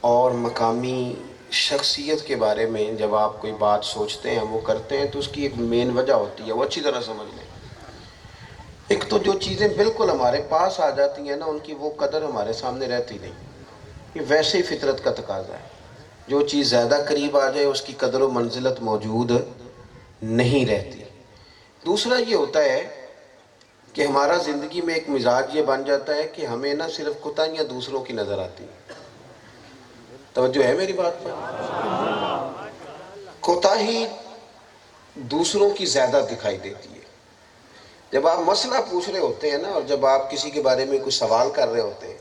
Speaker 1: اور مقامی شخصیت کے بارے میں جب آپ کوئی بات سوچتے ہیں وہ کرتے ہیں تو اس کی ایک مین وجہ ہوتی ہے، وہ اچھی طرح سمجھ لیں۔ ایک تو جو چیزیں بالکل ہمارے پاس آ جاتی ہیں نا ان کی وہ قدر ہمارے سامنے رہتی نہیں، یہ ویسے ہی فطرت کا تقاضا ہے۔ جو چیز زیادہ قریب آ جائے اس کی قدر و منزلت موجود نہیں رہتی۔ دوسرا یہ ہوتا ہے کہ ہمارا زندگی میں ایک مزاج یہ بن جاتا ہے کہ ہمیں نہ صرف کوتاہیاں دوسروں کی نظر آتی ہیں۔ توجہ ہے میری بات پر؟ کوتاہی دوسروں کی زیادہ دکھائی دیتی ہے۔ جب آپ مسئلہ پوچھ رہے ہوتے ہیں نا اور جب آپ کسی کے بارے میں کوئی سوال کر رہے ہوتے ہیں،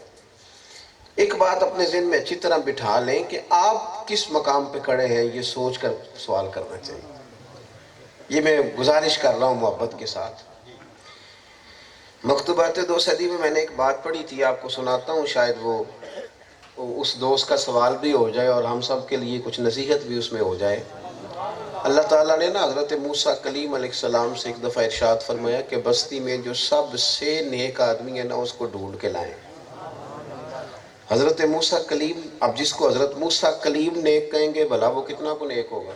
Speaker 1: ایک بات اپنے ذہن میں اچھی طرح بٹھا لیں کہ آپ کس مقام پہ کھڑے ہیں یہ سوچ کر سوال کرنا چاہیے۔ یہ میں گزارش کر رہا ہوں محبت کے ساتھ۔ مکتوبات دو صدی میں نے ایک بات پڑھی تھی، آپ کو سناتا ہوں، شاید وہ اس دوست کا سوال بھی ہو جائے اور ہم سب کے لیے کچھ نصیحت بھی اس میں ہو جائے۔ اللہ تعالیٰ نے نا حضرت موسیٰ کلیم علیہ السلام سے ایک دفعہ ارشاد فرمایا کہ بستی میں جو سب سے نیک آدمی ہے نا اس کو ڈھونڈ کے لائیں۔ حضرت موسیٰ کلیم، اب جس کو حضرت موسیٰ کلیم نیک کہیں گے بھلا وہ کتنا کو نیک ہوگا؟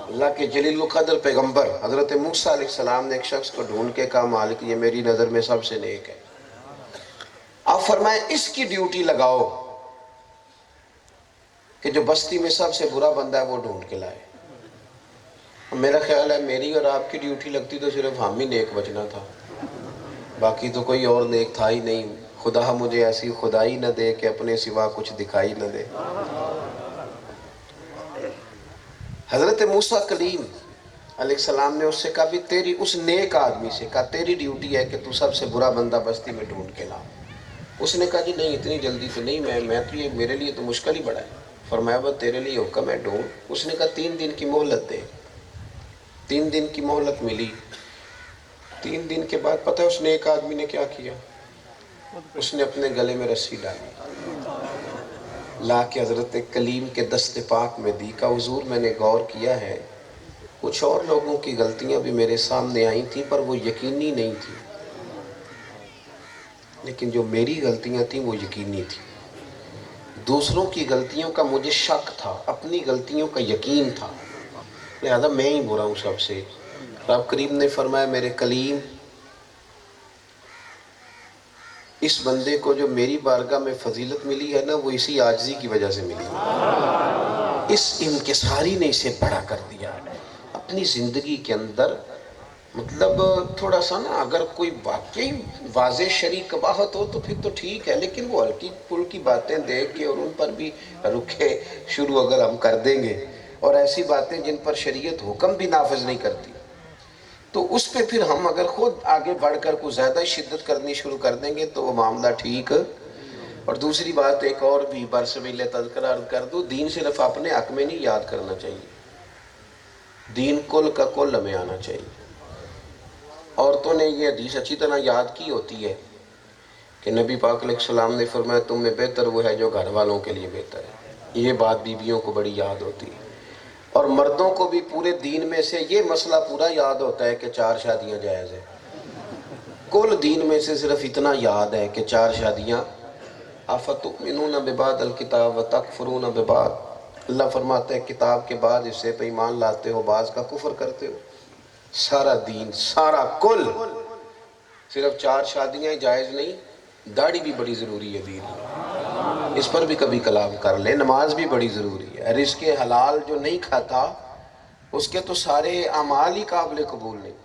Speaker 1: اللہ کے جلیل القدر پیغمبر حضرت موسیٰ علیہ السلام نے ایک شخص کو ڈھونڈ کے کہا مالک یہ میری نظر میں سب سے نیک ہے، آپ فرمائیں اس کی ڈیوٹی لگاؤ کہ جو بستی میں سب سے برا بندہ ہے وہ ڈھونڈ کے لائے۔ میرا خیال ہے میری اور آپ کی ڈیوٹی لگتی تو صرف ہم ہی نیک بچنا تھا، باقی تو کوئی اور نیک تھا ہی نہیں۔ خدا مجھے ایسی خدائی نہ دے کہ اپنے سوا کچھ دکھائی نہ دے۔ حضرت موسیٰ کلیم علیہ السلام نے اس سے کہا بھی تیری اس نیک آدمی سے کہا تیری ڈیوٹی ہے کہ تو سب سے برا بندہ بستی میں ڈھونڈ کے لا۔ اس نے کہا جی نہیں اتنی جلدی تو نہیں، میں تو یہ میرے لیے تو مشکل ہی بڑا ہے۔ فرمایا بس تیرے لیے حکم ہے ڈھونڈ۔ اس نے کہا 3 دن کی مہلت دے۔ 3 دن کی مہلت ملی۔ 3 دن کے بعد پتہ ہے اس نے ایک آدمی نے کیا کیا؟ اس نے اپنے گلے میں رسی ڈالی، لا کے حضرت کلیم کے دست پاک میں دی۔ کہا حضور میں نے غور کیا ہے کچھ اور لوگوں کی غلطیاں بھی میرے سامنے آئی تھیں پر وہ یقینی نہیں تھی، لیکن جو میری غلطیاں تھیں وہ یقینی تھیں۔ دوسروں کی غلطیوں کا مجھے شک تھا، اپنی غلطیوں کا یقین تھا، لہذا میں ہی برا ہوں سب سے۔ رب کریم نے فرمایا میرے کلیم اس بندے کو جو میری بارگاہ میں فضیلت ملی ہے نا وہ اسی عاجزی کی وجہ سے ملی، اس انکساری نے اسے بڑا کر دیا۔ اپنی زندگی کے اندر مطلب تھوڑا سا نا اگر کوئی واقعی واضح شرعی قباحت ہو تو پھر تو ٹھیک ہے، لیکن وہ ہلکی پھلکی باتیں دیکھ کے اور ان پر بھی رکھے شروع اگر ہم کر دیں گے اور ایسی باتیں جن پر شریعت حکم بھی نافذ نہیں کرتی، تو اس پہ پھر ہم اگر خود آگے بڑھ کر کوئی زیادہ شدت کرنی شروع کر دیں گے تو وہ معاملہ ٹھیک۔ اور دوسری بات ایک اور بھی برسبیل تذکرہ عرض کر دوں، دین صرف اپنے حق میں نہیں یاد کرنا چاہیے، دین کل کا کل ہمیں آنا چاہیے۔ عورتوں نے یہ حدیث اچھی طرح یاد کی ہوتی ہے کہ نبی پاک علیہ السلام نے فرمایا تم میں بہتر وہ ہے جو گھر والوں کے لیے بہتر ہے۔ یہ بات بیویوں کو بڑی یاد ہوتی ہے، اور مردوں کو بھی پورے دین میں سے یہ مسئلہ پورا یاد ہوتا ہے کہ 4 شادیاں جائز ہیں۔ کل دین میں سے صرف اتنا یاد ہے کہ 4 شادیاں۔ افتؤمنون ببعض الکتاب وتکفرون ببعض، اللہ فرماتا ہے کتاب کے بعد اس سے پہ ایمان لاتے ہو، بعض کا کفر کرتے ہو۔ سارا دین، سارا کل، صرف 4 شادیاں جائز نہیں، داڑھی بھی بڑی ضروری ہے دین میں، اس پر بھی کبھی کلام کر لیں۔ نماز بھی بڑی ضروری ہے، رزق حلال جو نہیں کھاتا اس کے تو سارے اعمال ہی قابل قبول نہیں،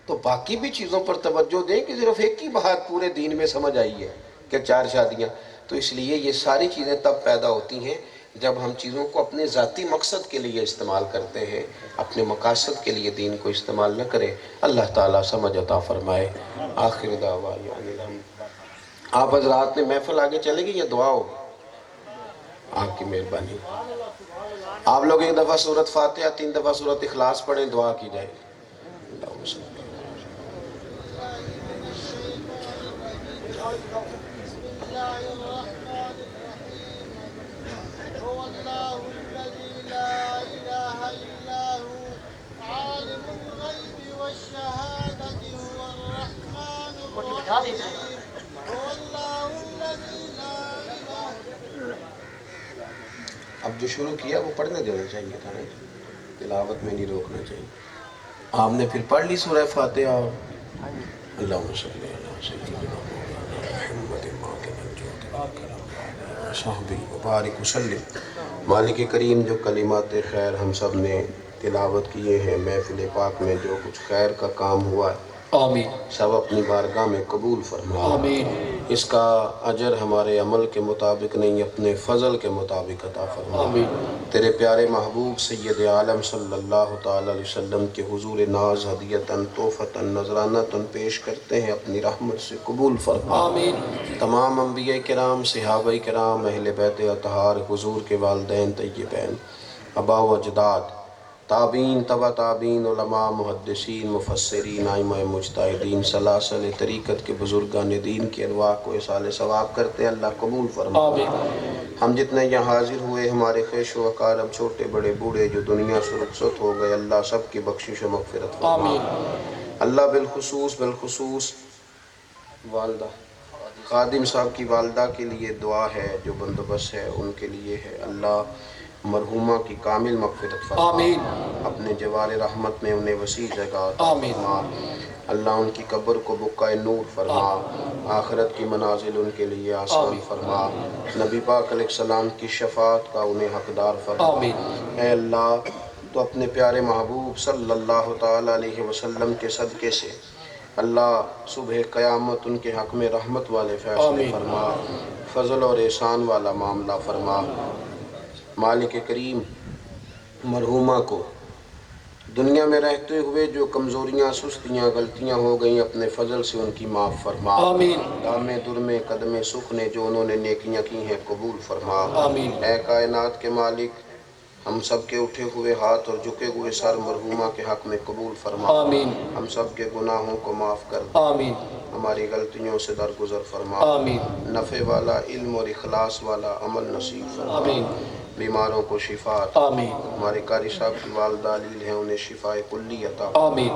Speaker 1: تو باقی بھی چیزوں پر توجہ دیں کہ صرف ایک ہی بات پورے دین میں سمجھ آئی ہے کہ 4 شادیاں۔ تو اس لیے یہ ساری چیزیں تب پیدا ہوتی ہیں جب ہم چیزوں کو اپنے ذاتی مقصد کے لیے استعمال کرتے ہیں، اپنے مقاصد کے لیے دین کو استعمال نہ کریں۔ اللہ تعالیٰ سمجھ عطا فرمائے۔ آخر دعوانا ان الحمد۔ آپ حضرات نے محفل آگے چلے گی یا دعا ہوگی؟ آپ کی مہربانی۔ آپ لوگ ایک دفعہ سورۃ فاتحہ، 3 دفعہ سورۃ اخلاص پڑھیں، دعا کی جائے گی۔ اللہم صل
Speaker 3: بسم الله الرحمن الرحيم. هو الله الذي لا إله إلا هو عالم الغيب والشهادة هو الرحمن الرحيم. هو الله الذي لا إله.
Speaker 1: اب جو شروع کیا وہ پڑھنے دینا چاہیے تھا، تلاوت میں نہیں روکنا چاہیے۔ آپ نے پھر پڑھ لی سورہ فاتحہ، اور اللہم صلی علی سیدنا محمد صحبی مبارک وسلم۔ مالک کریم جو کلمات خیر ہم سب نے تلاوت کیے ہیں، محفل پاک میں جو کچھ خیر کا کام ہوا ہے،
Speaker 2: آمین
Speaker 1: سب اپنی بارگاہ میں قبول فرما۔
Speaker 2: آمین
Speaker 1: اس کا اجر ہمارے عمل کے مطابق نہیں، اپنے فضل کے مطابق عطا فرما۔
Speaker 2: آمین۔
Speaker 1: تیرے پیارے محبوب سید عالم صلی اللہ تعالی علیہ وسلم کے حضور ناز ہدیتاً تحفتاً نذرانتاً پیش کرتے ہیں، اپنی رحمت سے قبول فرما۔
Speaker 2: آمین۔
Speaker 1: تمام انبیاء کرام، صحابہ کرام، اہل بیت اطہار، حضور کے والدین طیبین، آباء و اجداد، تابعین، تبع تابعین، علماء، محدثین، مفسرین، ائمہ مجتہدین، سلاسل طریقت کے بزرگان دین کی ارواح کو اصال ثواب کرتے ہیں، اللہ قبول فرما۔
Speaker 2: آمین۔
Speaker 1: ہم جتنے یہاں حاضر ہوئے، ہمارے خیش و اقارب، چھوٹے بڑے بوڑھے جو دنیا سے رخصت ہو گئے، اللہ سب کی بخشش و مغفرت فرما۔
Speaker 2: آمین۔
Speaker 1: اللہ بالخصوص والدہ خادم صاحب کی والدہ کے لیے دعا ہے، جو بندوبست ہے ان کے لیے ہے، اللہ مرحومہ کی کامل مغفرت فرما۔
Speaker 2: آمین۔
Speaker 1: اپنے جوار رحمت میں انہیں وسیع جگہ عطا
Speaker 2: آمین۔
Speaker 1: فرما۔ اللہ ان کی قبر کو بقعہ نور فرما، آخرت کی منازل ان کے لیے آسان
Speaker 2: آمین۔
Speaker 1: فرما، نبی پاک علیہ السلام کی شفاعت کا انہیں حقدار فرما۔
Speaker 2: آمین۔
Speaker 1: اے اللہ تو اپنے پیارے محبوب صلی اللہ تعالی علیہ وسلم کے صدقے سے اللہ صبح قیامت ان کے حق میں رحمت والے فیصلے
Speaker 2: آمین۔
Speaker 1: فرما، فضل اور احسان والا معاملہ فرما۔ مالک کریم مرحومہ کو دنیا میں رہتے ہوئے جو کمزوریاں، سستیاں، غلطیاں ہو گئیں، اپنے فضل سے ان کی معاف فرما۔
Speaker 2: آمین۔
Speaker 1: دامے درمے قدمے سکھنے جو انہوں نے نیکیاں کی ہیں قبول فرما۔
Speaker 2: آمین۔
Speaker 1: اے کائنات کے مالک، ہم سب کے اٹھے ہوئے ہاتھ اور جھکے ہوئے سر مرحومہ کے حق میں قبول فرما۔
Speaker 2: آمین۔
Speaker 1: ہم سب کے گناہوں کو معاف کر دے،
Speaker 2: آمین۔
Speaker 1: ہماری غلطیوں سے درگزر فرما۔
Speaker 2: آمین۔
Speaker 1: نفع والا علم اور اخلاص والا عمل نصیب فرما۔
Speaker 2: آمین۔
Speaker 1: بیماروں کو شفا عطا۔
Speaker 2: آمین۔
Speaker 1: ہمارے قاری صاحب کی والدہ علیل ہیں، انہیں شفا کلی عطا۔
Speaker 2: آمین۔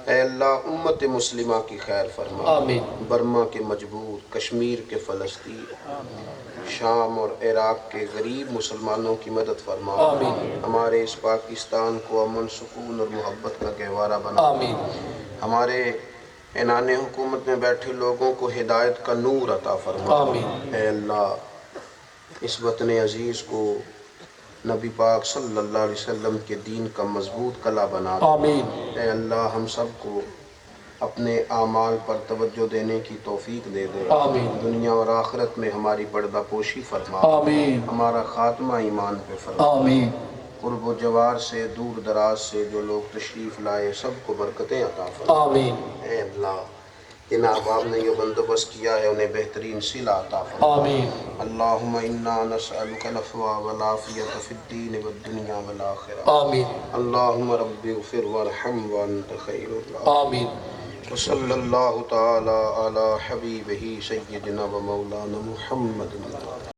Speaker 1: اے اللہ امت مسلمہ کی خیر فرما۔
Speaker 2: آمین۔
Speaker 1: برما کے مجبور، کشمیر کے فلسطین، شام اور عراق کے غریب مسلمانوں کی مدد فرما۔
Speaker 2: آمین۔
Speaker 1: ہمارے اس پاکستان کو امن، سکون اور محبت کا گہوارہ بنا۔
Speaker 2: آمین۔
Speaker 1: ہمارے عنان حکومت میں بیٹھے لوگوں کو ہدایت کا نور عطا فرما۔
Speaker 2: آمین۔
Speaker 1: اے اللہ اس وطن عزیز کو نبی پاک صلی اللہ علیہ وسلم کے دین کا مضبوط قلعہ بنا دے۔
Speaker 2: آمین۔
Speaker 1: اے اللہ ہم سب کو اپنے اعمال پر توجہ دینے کی توفیق دے دے۔
Speaker 2: آمین۔
Speaker 1: دنیا اور آخرت میں ہماری پردہ پوشی فرما۔
Speaker 2: آمین۔
Speaker 1: ہمارا خاتمہ ایمان پہ فرما۔
Speaker 2: آمین۔
Speaker 1: قرب و جوار سے دور دراز سے جو لوگ تشریف لائے سب کو برکتیں عطا فرما۔
Speaker 4: آمین
Speaker 1: اے اللہ جن احباب نے یہ بندوبست کیا ہے انہیں بہترین صلہ عطا فرما۔
Speaker 4: آمین
Speaker 1: اللہم انا نسألک العفو والعافیۃ فی الدین والدنیا والآخرہ۔
Speaker 4: آمین
Speaker 1: اللہم رب اغفر وارحم وانت خیر الراحمین۔
Speaker 4: آمین
Speaker 1: وصلی اللہ تعالی علی حبیبہ سیدنا و مولانا محمد۔